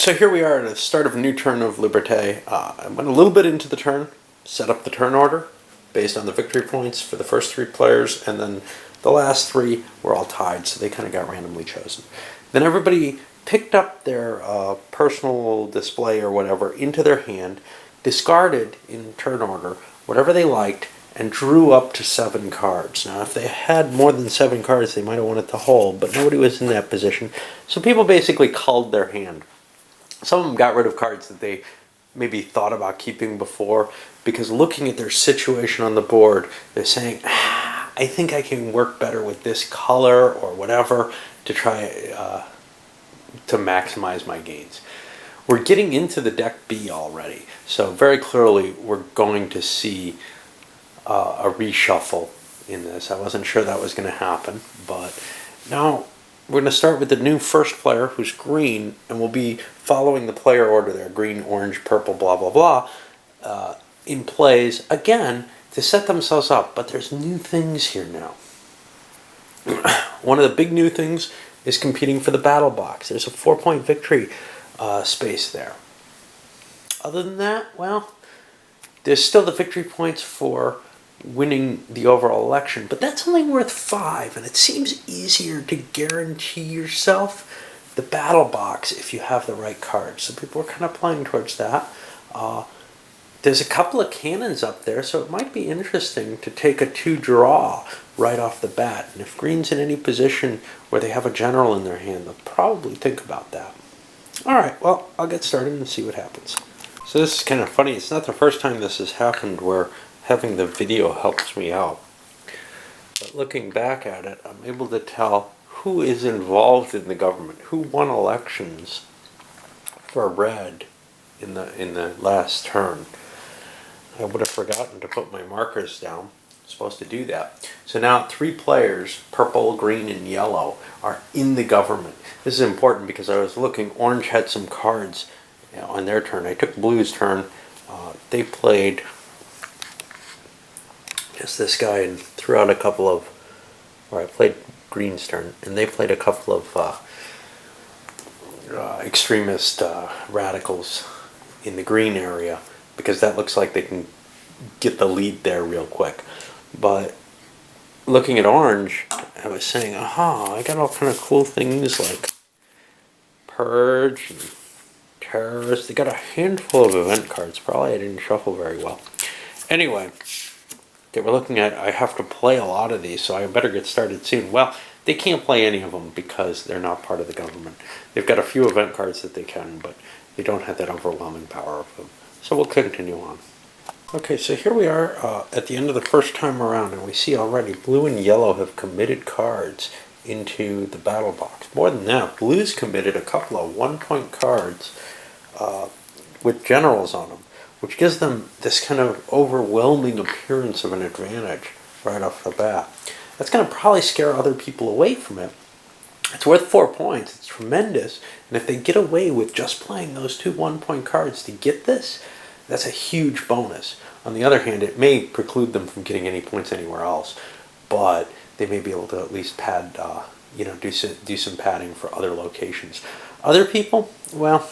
So here we are at the start of a new turn of Liberte. I went a little bit into the turn, set up the turn order based on the victory points for the first three players, and then the last three were all tied, so they kind of got randomly chosen. Then everybody picked up their personal display or whatever into their hand, discarded in turn order whatever they liked, and drew up to 7 cards. Now, if they had more than 7 cards, they might have wanted to hold, but nobody was in that position, so people basically culled their hand. Some of them got rid of cards that they maybe thought about keeping before, because looking at their situation on the board, they're saying, I think I can work better with this color or whatever to try to maximize my gains. We're getting into the deck B already, so very clearly we're going to see a reshuffle in this. I wasn't sure that was going to happen, but now we're going to start with the new first player, who's green, and we'll be following the player order there, green, orange, purple, blah, blah, blah, in plays, again, to set themselves up. But there's new things here now. One of the big new things is competing for the battle box. There's a 4-point victory space there. Other than that, well, there's still the victory points for winning the overall election, but that's only worth 5, and it seems easier to guarantee yourself the battle box if you have the right cards. So people are kind of playing towards that. There's a couple of cannons up there, so it might be interesting to take a 2 draw right off the bat. And if green's in any position where they have a general in their hand, they'll probably think about that. Alright, well, I'll get started and see what happens. So this is kind of funny. It's not the first time this has happened where having the video helps me out. But looking back at it, I'm able to tell who is involved in the government, who won elections for red in the last turn. I would have forgotten to put my markers down. I'm supposed to do that. So now 3 players, purple, green, and yellow, are in the government. This is important because I was looking, orange had some cards on their turn. I took blue's turn. They played just this guy and threw out a couple of, or I played green's turn, and they played a couple of extremist radicals in the green area, because that looks like they can get the lead there real quick. But looking at orange, I was saying, aha, I got all kind of cool things like purge and terrorist. They got a handful of event cards. Probably I didn't shuffle very well. Anyway, they were looking at, I have to play a lot of these, so I better get started soon. Well, they can't play any of them because they're not part of the government. They've got a few event cards that they can, but they don't have that overwhelming power of them. So we'll continue on. Okay, so here we are at the end of the first time around, and we see already blue and yellow have committed cards into the battle box. More than that, blue's committed a couple of 1-point cards with generals on them, which gives them this kind of overwhelming appearance of an advantage right off the bat. That's going to probably scare other people away from it. It's worth 4 points. It's tremendous. And if they get away with just playing those 2 1-point cards to get this, that's a huge bonus. On the other hand, it may preclude them from getting any points anywhere else, but they may be able to at least pad, do some padding for other locations. Other people, well,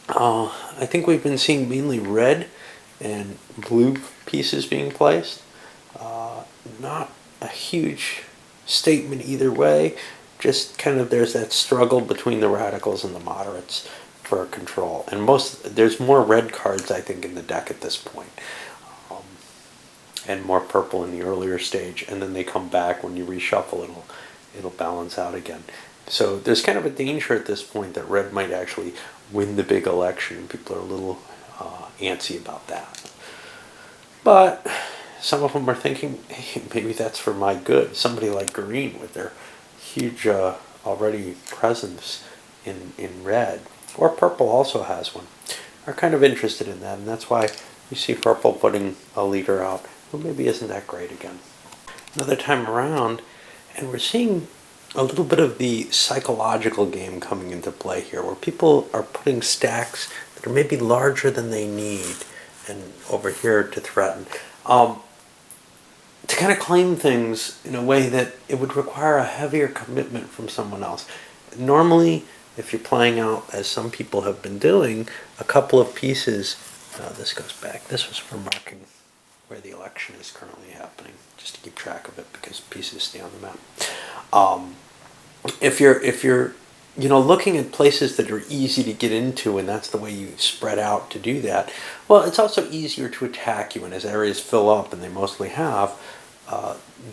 I think we've been seeing mainly red and blue pieces being placed. Not a huge statement either way. Just kind of there's that struggle between the radicals and the moderates for control. And there's more red cards, I think, in the deck at this point. And more purple in the earlier stage. And then they come back when you reshuffle, it'll balance out again. So there's kind of a danger at this point that red might actually win the big election. People are a little antsy about that. But some of them are thinking, hey, maybe that's for my good. Somebody like green with their huge already presence in red, or purple also has one, are kind of interested in that, and that's why you see purple putting a leader out who maybe isn't that great again. Another time around, and we're seeing a little bit of the psychological game coming into play here, where people are putting stacks that are maybe larger than they need, and over here to threaten. To kind of claim things in a way that it would require a heavier commitment from someone else. Normally, if you're playing out, as some people have been doing, a couple of pieces. This goes back. This was for marking where the election is currently happening, just to keep track of it because pieces stay on the map. If you're looking at places that are easy to get into, and that's the way you spread out to do that, well, it's also easier to attack you, and as areas fill up, and they mostly have,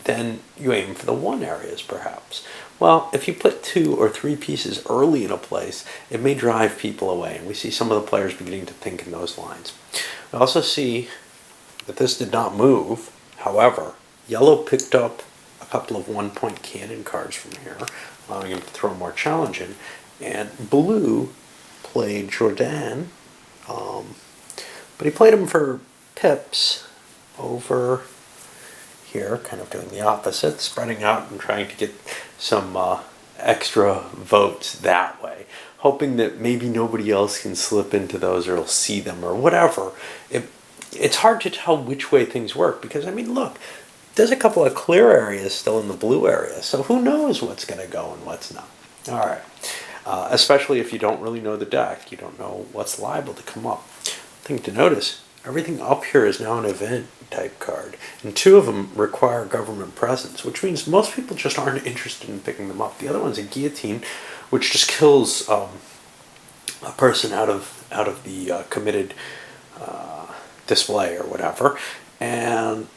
then you aim for the one areas, perhaps. Well, if you put 2 or 3 pieces early in a place, it may drive people away, and we see some of the players beginning to think in those lines. We also see that this did not move. However, yellow picked up a couple of 1-point cannon cards from here, allowing him to throw more challenge in, and blue played Jordan, but he played him for pips over here, kind of doing the opposite, spreading out and trying to get some extra votes that way, hoping that maybe nobody else can slip into those or will see them or whatever. It's hard to tell which way things work because, I mean, look, there's a couple of clear areas still in the blue area, so who knows what's going to go and what's not. All right, especially if you don't really know the deck, you don't know what's liable to come up. Thing to notice, everything up here is now an event type card, and 2 of them require government presence, which means most people just aren't interested in picking them up. The other one's a guillotine, which just kills a person out of the committed display or whatever, and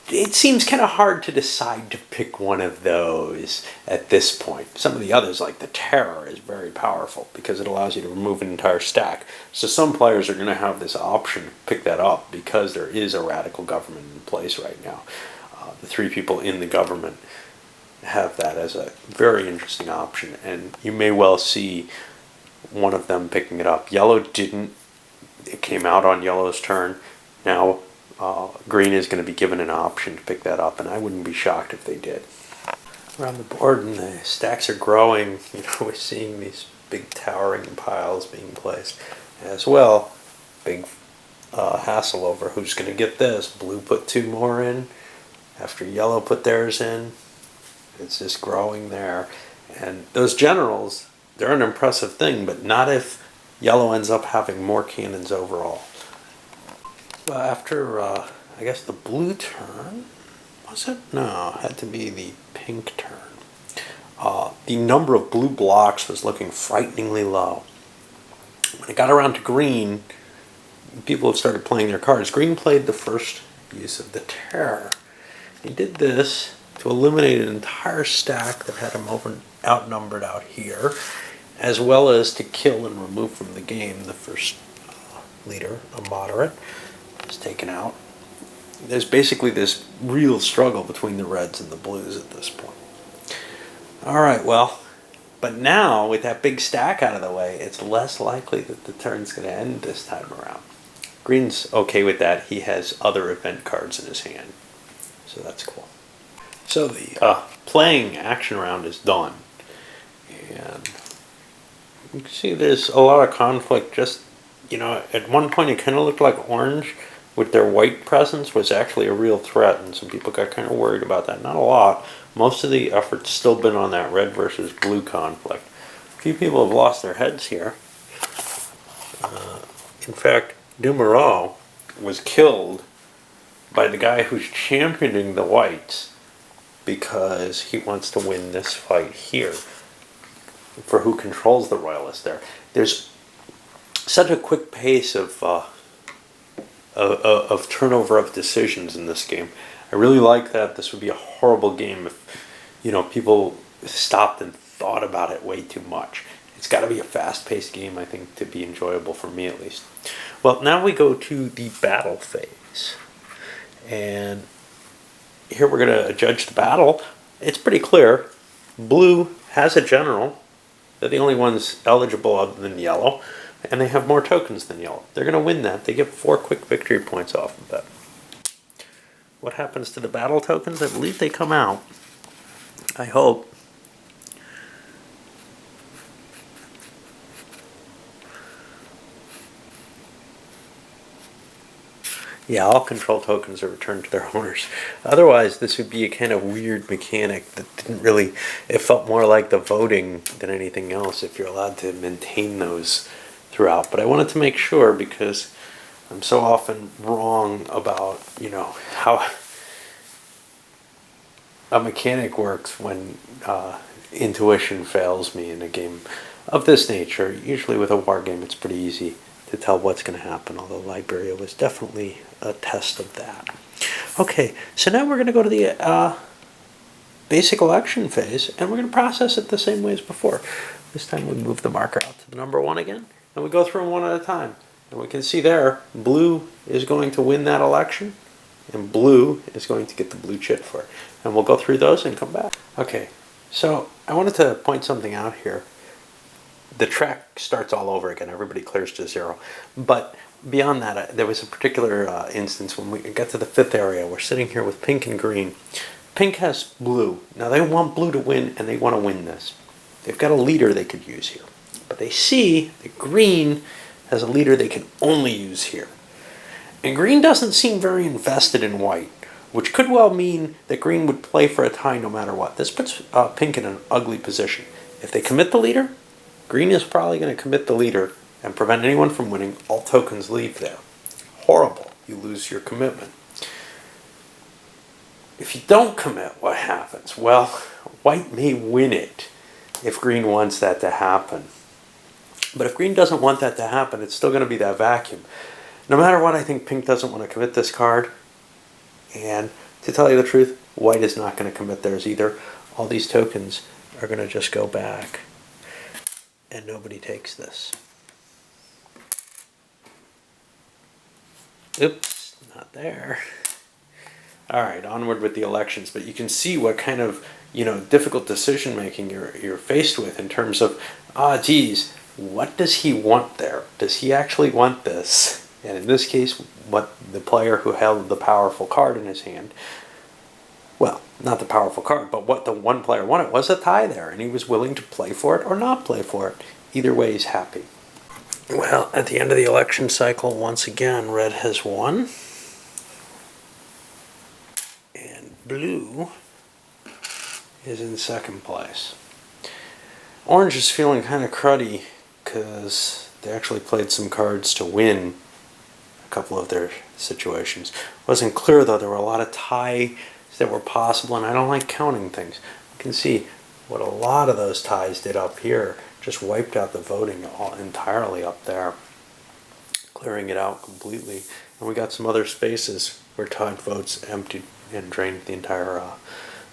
it seems kind of hard to decide to pick one of those at this point. Some of the others, like the Terror, is very powerful because it allows you to remove an entire stack. So some players are going to have this option to pick that up because there is a radical government in place right now. The 3 people in the government have that as a very interesting option, and you may well see one of them picking it up. Yellow didn't. It came out on yellow's turn. Now green is going to be given an option to pick that up, and I wouldn't be shocked if they did. Around the board, and the stacks are growing. We're seeing these big towering piles being placed as well. Big hassle over who's going to get this. Blue put 2 more in after yellow put theirs in. It's just growing there, and those generals, they're an impressive thing, but not if yellow ends up having more cannons overall. Well, after, I guess the blue turn, was it? No, it had to be the pink turn. The number of blue blocks was looking frighteningly low. When it got around to green, people have started playing their cards. Green played the first use of the Terror. He did this to eliminate an entire stack that had him outnumbered out here, as well as to kill and remove from the game the first leader, a moderate, is taken out. There's basically this real struggle between the reds and the blues at this point. All right, well, but now with that big stack out of the way, it's less likely that the turn's going to end this time around. Green's okay with that. He has other event cards in his hand, so that's cool. So the playing action round is done, and you can see there's a lot of conflict. Just, at one point it kind of looked like orange with their white presence was actually a real threat, and some people got kind of worried about that. Not a lot. Most of the effort's still been on that red versus blue conflict. A few people have lost their heads here. In fact, Dumereau was killed by the guy who's championing the whites because he wants to win this fight here for who controls the royalists there. There's such a quick pace of turnover of decisions in this game. I really like that. This would be a horrible game if people stopped and thought about it way too much. It's got to be a fast-paced game, I think, to be enjoyable for me at least. Well, now we go to the battle phase, and here we're going to judge the battle. It's pretty clear. Blue has a general. They're the only ones eligible other than yellow, and they have more tokens than yellow. They're going to win that. They get 4 quick victory points off of that. What happens to the battle tokens? I believe they come out. I hope. Yeah, all control tokens are returned to their owners. Otherwise, this would be a kind of weird mechanic that didn't really, it felt more like the voting than anything else if you're allowed to maintain those throughout. But I wanted to make sure because I'm so often wrong about, how a mechanic works when intuition fails me in a game of this nature. Usually with a war game, it's pretty easy to tell what's going to happen, although Liberia was definitely a test of that. Okay, so now we're going to go to the basic election phase, and we're going to process it the same way as before. This time we move the marker out to the number 1 again, and we go through them one at a time. And we can see there, blue is going to win that election, and blue is going to get the blue chit for it. And we'll go through those and come back. Okay, so I wanted to point something out here. The track starts all over again. Everybody clears to 0. But beyond that, there was a particular instance when we got to the 5th area. We're sitting here with pink and green. Pink has blue. Now they want blue to win, and they want to win this. They've got a leader they could use here. But they see that green has a leader they can only use here. And green doesn't seem very invested in white, which could well mean that green would play for a tie no matter what. This puts pink in an ugly position. If they commit the leader, green is probably going to commit the leader and prevent anyone from winning. All tokens leave there. Horrible. You lose your commitment. If you don't commit, what happens? Well, white may win it if green wants that to happen. But if green doesn't want that to happen, it's still going to be that vacuum. No matter what, I think pink doesn't want to commit this card. And to tell you the truth, white is not going to commit theirs either. All these tokens are going to just go back. And nobody takes this. Oops, not there. All right, onward with the elections. But you can see what kind of, difficult decision making you're faced with in terms of, geez, what does he want there? Does he actually want this? And in this case, what the player who held the powerful card in his hand, well, not the powerful card, but what the one player wanted was a tie there, and he was willing to play for it or not play for it. Either way, he's happy. Well, at the end of the election cycle, once again, red has won. And blue is in second place. Orange is feeling kind of cruddy because they actually played some cards to win a couple of their situations. It wasn't clear, though. There were a lot of ties that were possible, and I don't like counting things. You can see what a lot of those ties did up here. Just wiped out the voting entirely up there, clearing it out completely. And we got some other spaces where tied votes emptied and drained the entire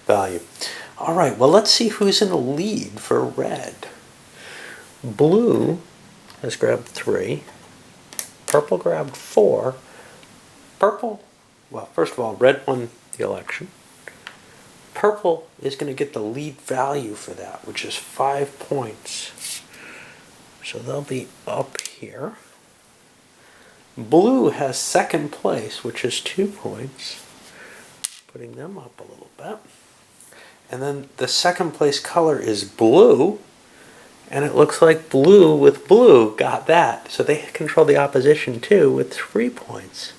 value. All right, well, let's see who's in the lead for red. Blue has grabbed 3. Purple grabbed 4. Purple, well, first of all, red won the election. Purple is going to get the lead value for that, which is 5 points. So they'll be up here. Blue has second place, which is 2 points, putting them up a little bit. And then the second place color is blue, and it looks like blue with blue got that. So they control the opposition too with 3 points.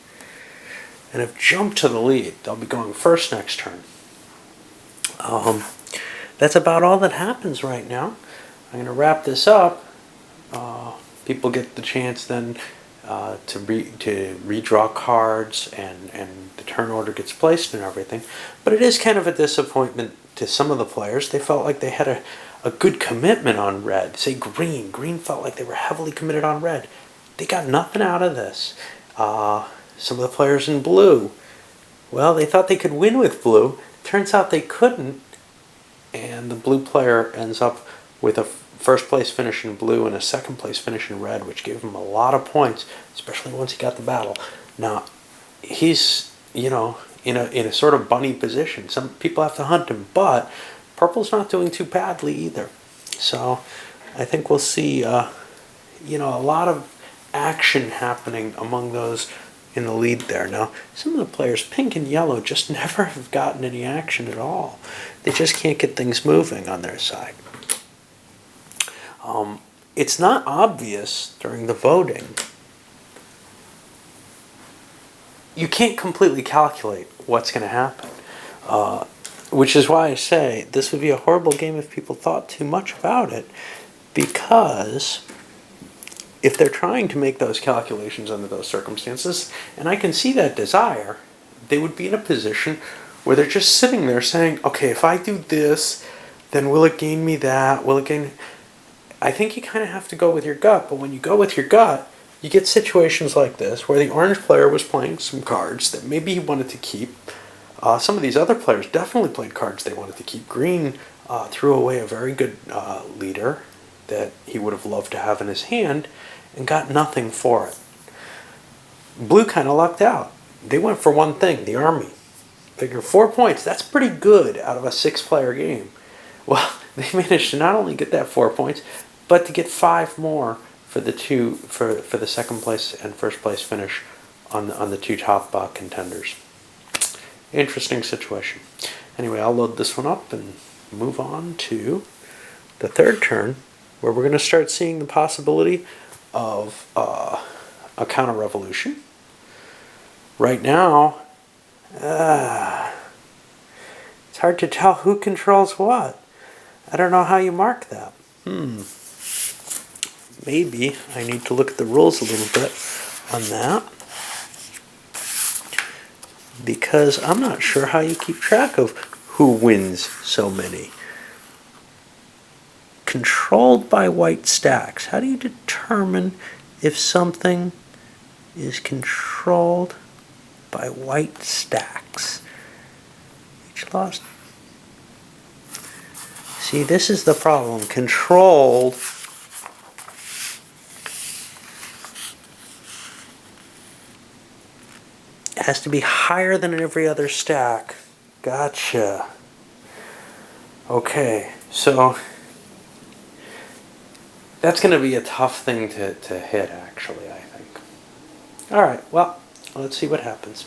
And have jumped to the lead. They'll be going first next turn. That's about all that happens right now. I'm going to wrap this up. People get the chance then to redraw cards, and the turn order gets placed and everything. But it is kind of a disappointment to some of the players. They felt like they had a good commitment on red. Say green. Green felt like they were heavily committed on red. They got nothing out of this. Some of the players in blue, well, they thought they could win with blue. Turns out they couldn't, and the blue player ends up with a first place finish in blue and a second place finish in red, which gave him a lot of points, especially once he got the battle. Now, he's, in a sort of bunny position. Some people have to hunt him, but purple's not doing too badly either. So I think we'll see, a lot of action happening among those in the lead there. Now, some of the players, pink and yellow, just never have gotten any action at all. They just can't get things moving on their side. It's not obvious during the voting you can't completely calculate what's going to happen. Which is why I say this would be a horrible game if people thought too much about it, because if they're trying to make those calculations under those circumstances, and I can see that desire, they would be in a position where they're just sitting there saying, okay, if I do this, then will it gain me that? Will it gain... I think you kind of have to go with your gut, but when you go with your gut, you get situations like this where the orange player was playing some cards that maybe he wanted to keep. Some of these other players definitely played cards they wanted to keep. Green threw away a very good leader that he would have loved to have in his hand and got nothing for it. Blue kind of lucked out. They went for one thing, the army. Figure 4 points, that's pretty good out of a 6-player game. Well, they managed to not only get that 4 points, but to get 5 more for the second place and first place finish on the two top contenders. Interesting situation. Anyway, I'll load this one up and move on to the third turn, where we're going to start seeing the possibility of a counter-revolution. Right now, it's hard to tell who controls what. I don't know how you mark that. Maybe I need to look at the rules a little bit on that, because I'm not sure how you keep track of who wins so many. Controlled by white stacks. How do you determine if something is controlled by white stacks? Each lost. See, this is the problem. Controlled has to be higher than every other stack. Gotcha. Okay, so that's going to be a tough thing to hit, actually, I think. All right, well, let's see what happens.